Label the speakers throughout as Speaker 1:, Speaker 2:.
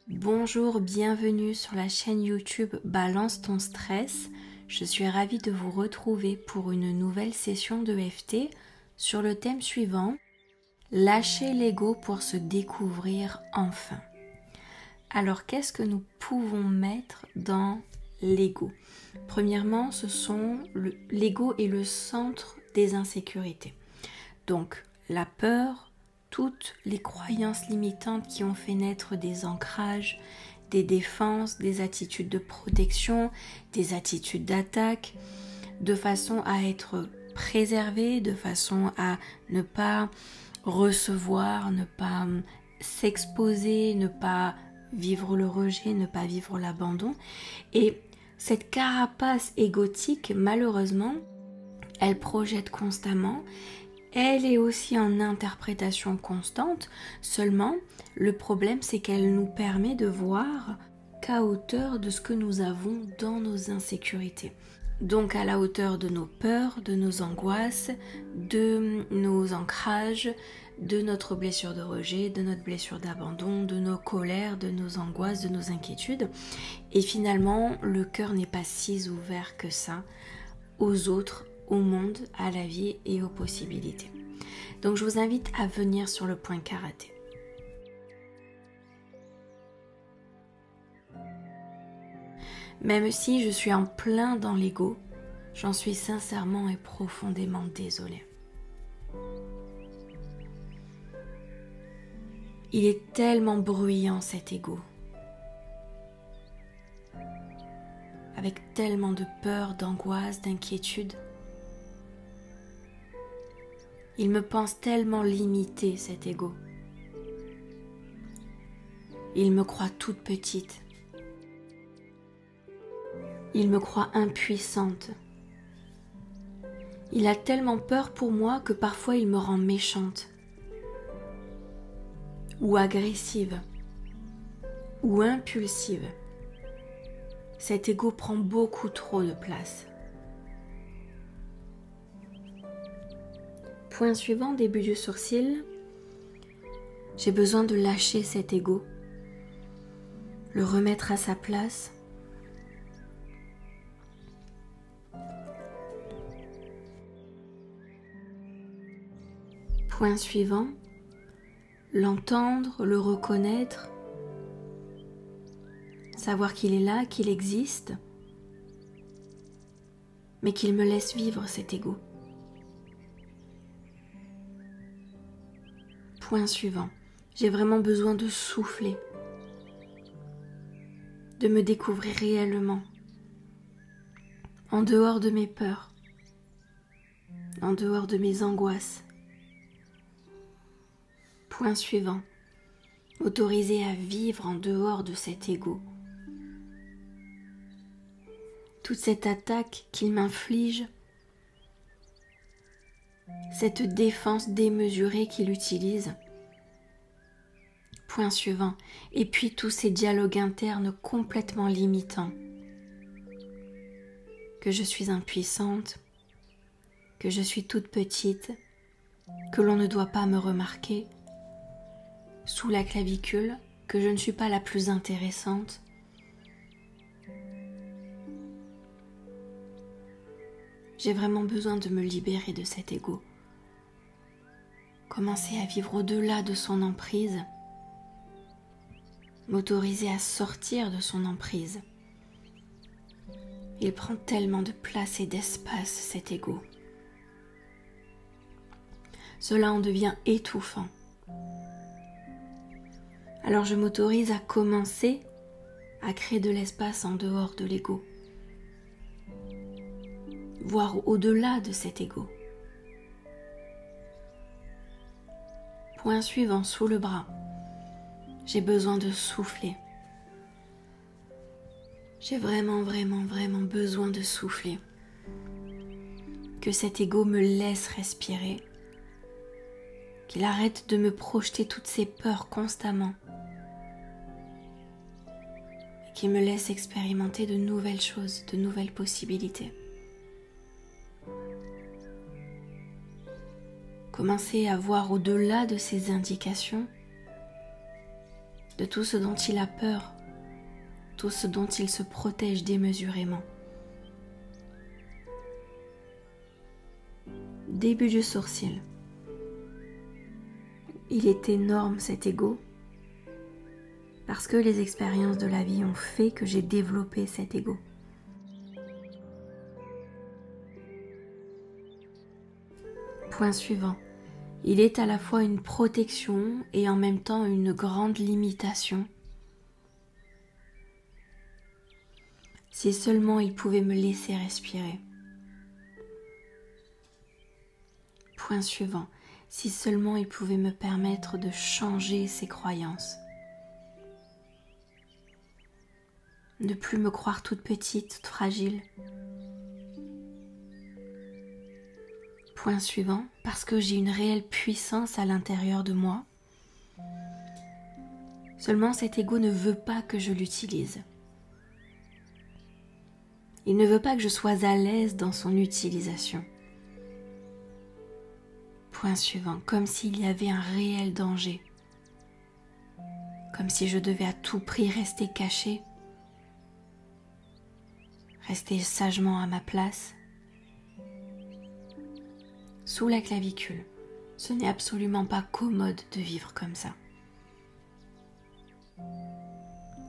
Speaker 1: Bonjour, bienvenue sur la chaîne YouTube Balance ton stress. Je suis ravie de vous retrouver pour une nouvelle session de d'EFT sur le thème suivant, lâcher l'ego pour se découvrir enfin. Alors qu'est-ce que nous pouvons mettre dans l'ego? Premièrement, l'ego est le centre des insécurités. Donc la peur, toutes les croyances limitantes qui ont fait naître des ancrages, des défenses, des attitudes de protection, des attitudes d'attaque, de façon à être préservé, de façon à ne pas recevoir, ne pas s'exposer, ne pas vivre le rejet, ne pas vivre l'abandon. Et cette carapace égotique, malheureusement, elle projette constamment. Elle est aussi en interprétation constante, seulement le problème c'est qu'elle nous permet de voir qu'à hauteur de ce que nous avons dans nos insécurités. Donc à la hauteur de nos peurs, de nos angoisses, de nos ancrages, de notre blessure de rejet, de notre blessure d'abandon, de nos colères, de nos angoisses, de nos inquiétudes. Et finalement, le cœur n'est pas si ouvert que ça aux autres, au monde, à la vie et aux possibilités. Donc je vous invite à venir sur le point karaté. Même si je suis en plein dans l'ego, j'en suis sincèrement et profondément désolée. Il est tellement bruyant cet ego, avec tellement de peur, d'angoisse, d'inquiétude. Il me pense tellement limité, cet ego. Il me croit toute petite. Il me croit impuissante. Il a tellement peur pour moi que parfois il me rend méchante, ou agressive, ou impulsive. Cet ego prend beaucoup trop de place. Point suivant, début du sourcil. J'ai besoin de lâcher cet ego, le remettre à sa place. Point suivant, l'entendre, le reconnaître, savoir qu'il est là, qu'il existe, mais qu'il me laisse vivre cet ego. Point suivant, j'ai vraiment besoin de souffler, de me découvrir réellement, en dehors de mes peurs, en dehors de mes angoisses. Point suivant, autorisé à vivre en dehors de cet ego. Toute cette attaque qu'il m'inflige, cette défense démesurée qu'il utilise. Point suivant, et puis tous ces dialogues internes complètement limitants. Que je suis impuissante, que je suis toute petite, que l'on ne doit pas me remarquer, sous la clavicule, que je ne suis pas la plus intéressante. J'ai vraiment besoin de me libérer de cet ego. Commencer à vivre au-delà de son emprise. M'autoriser à sortir de son emprise. Il prend tellement de place et d'espace, cet ego. Cela en devient étouffant. Alors je m'autorise à commencer à créer de l'espace en dehors de l'ego. Voir au-delà de cet ego. Point suivant, sous le bras. J'ai besoin de souffler. J'ai vraiment besoin de souffler. Que cet ego me laisse respirer. Qu'il arrête de me projeter toutes ces peurs constamment. Et qu'il me laisse expérimenter de nouvelles choses, de nouvelles possibilités. Commencer à voir au-delà de ces indications de tout ce dont il a peur, tout ce dont il se protège démesurément. Début du sourcil. Il est énorme cet ego, parce que les expériences de la vie ont fait que j'ai développé cet ego. Point suivant. Il est à la fois une protection et en même temps une grande limitation. Si seulement il pouvait me laisser respirer. Point suivant. Si seulement il pouvait me permettre de changer ses croyances. Ne plus me croire toute petite, toute fragile. Point suivant, parce que j'ai une réelle puissance à l'intérieur de moi. Seulement cet ego ne veut pas que je l'utilise. Il ne veut pas que je sois à l'aise dans son utilisation. Point suivant, comme s'il y avait un réel danger. Comme si je devais à tout prix rester cachée. Rester sagement à ma place. Sous la clavicule. Ce n'est absolument pas commode de vivre comme ça.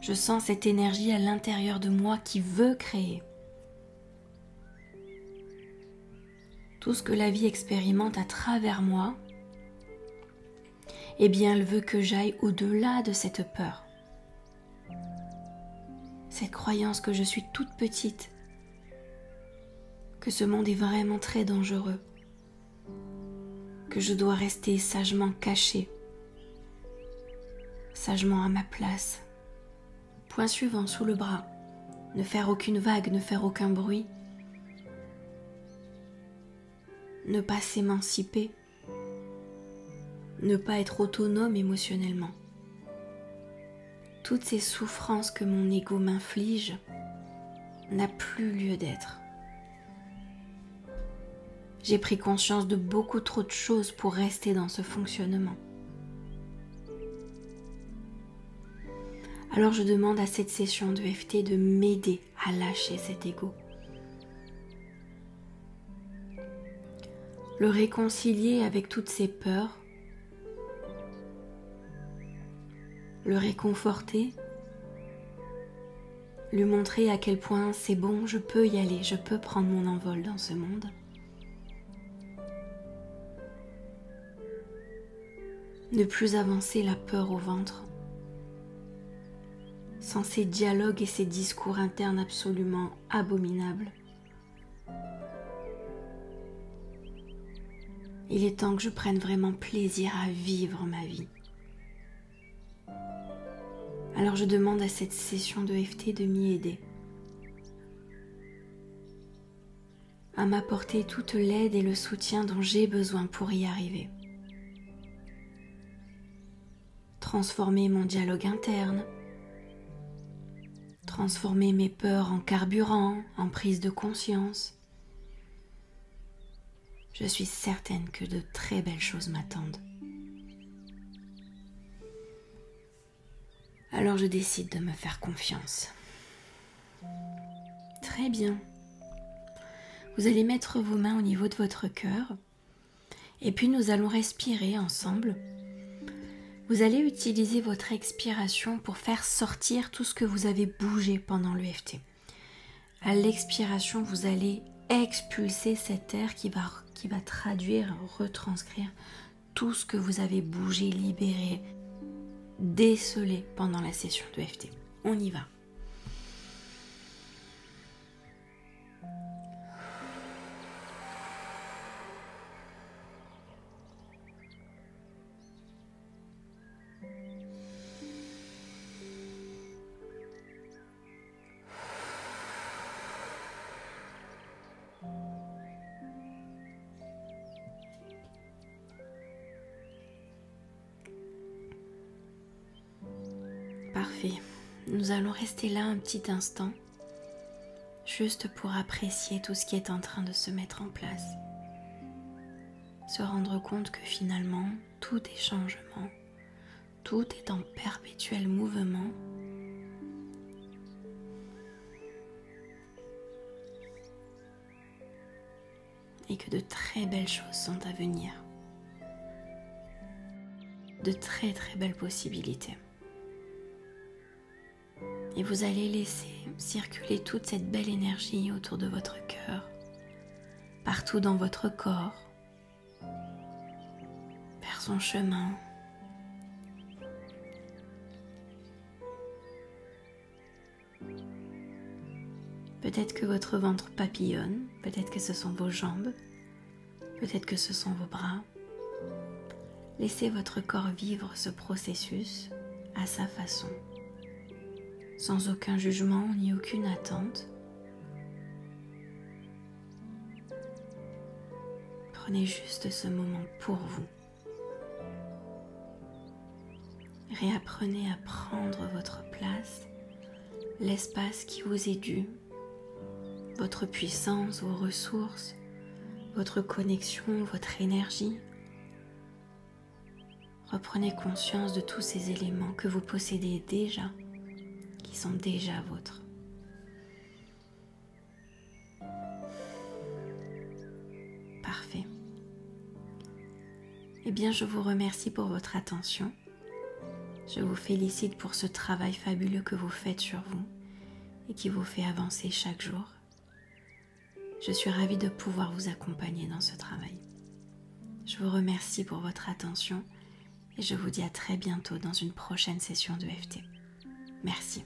Speaker 1: Je sens cette énergie à l'intérieur de moi qui veut créer. Tout ce que la vie expérimente à travers moi, eh bien elle veut que j'aille au-delà de cette peur. Cette croyance que je suis toute petite, que ce monde est vraiment très dangereux, que je dois rester sagement cachée, sagement à ma place. Point suivant, sous le bras, ne faire aucune vague, ne faire aucun bruit, ne pas s'émanciper, ne pas être autonome émotionnellement. Toutes ces souffrances que mon ego m'inflige n'a plus lieu d'être. J'ai pris conscience de beaucoup trop de choses pour rester dans ce fonctionnement. Alors je demande à cette session de EFT de m'aider à lâcher cet ego. Le réconcilier avec toutes ses peurs, le réconforter, lui montrer à quel point c'est bon, je peux y aller, je peux prendre mon envol dans ce monde. Ne plus avancer la peur au ventre, sans ces dialogues et ces discours internes absolument abominables. Il est temps que je prenne vraiment plaisir à vivre ma vie. Alors je demande à cette session de EFT de m'y aider, à m'apporter toute l'aide et le soutien dont j'ai besoin pour y arriver. Transformer mon dialogue interne, transformer mes peurs en carburant, en prise de conscience. Je suis certaine que de très belles choses m'attendent. Alors je décide de me faire confiance. Très bien. Vous allez mettre vos mains au niveau de votre cœur et puis nous allons respirer ensemble. Vous allez utiliser votre expiration pour faire sortir tout ce que vous avez bougé pendant l'EFT. À l'expiration, vous allez expulser cet air qui va traduire, retranscrire tout ce que vous avez bougé, libéré, décelé pendant la session de EFT. On y va. Parfait. Nous allons rester là un petit instant, juste pour apprécier tout ce qui est en train de se mettre en place. Se rendre compte que finalement, tout est changement, tout est en perpétuel mouvement. Et que de très belles choses sont à venir. De très très belles possibilités. Et vous allez laisser circuler toute cette belle énergie autour de votre cœur, partout dans votre corps, faire son chemin. Peut-être que votre ventre papillonne, peut-être que ce sont vos jambes, peut-être que ce sont vos bras. Laissez votre corps vivre ce processus à sa façon, sans aucun jugement ni aucune attente. Prenez juste ce moment pour vous. Réapprenez à prendre votre place, l'espace qui vous est dû, votre puissance, vos ressources, votre connexion, votre énergie. Reprenez conscience de tous ces éléments que vous possédez déjà, qui sont déjà vôtres. Parfait. Eh bien, je vous remercie pour votre attention. Je vous félicite pour ce travail fabuleux que vous faites sur vous et qui vous fait avancer chaque jour. Je suis ravie de pouvoir vous accompagner dans ce travail. Je vous remercie pour votre attention et je vous dis à très bientôt dans une prochaine session de EFT. Merci.